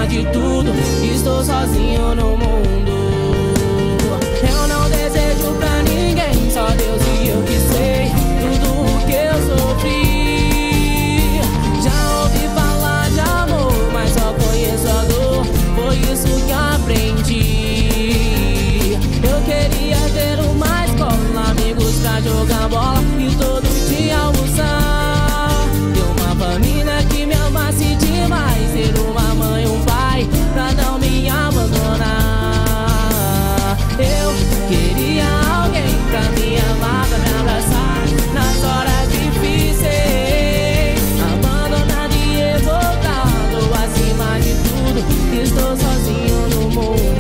acima de tudo. Estou sozinho no mundo. Eu não desejo pra ninguém, só Deus e eu que sei tudo o que eu sofri. Já ouvi falar de amor, mas só conheço a dor. Foi isso que aprendi. Eu queria ter uma escola, amigos pra jogar bola e todo dia almoçar. Ter uma família que me amasse demais, ter uma mãe e um pai pra não me abandonar. Eu queria alguém pra me amar, pra me abraçar nas horas difíceis. Abandonado e revoltado, acima de tudo, estou sozinho no mundo.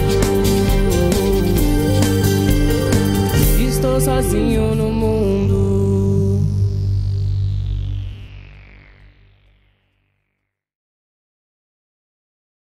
Estou sozinho no mundo.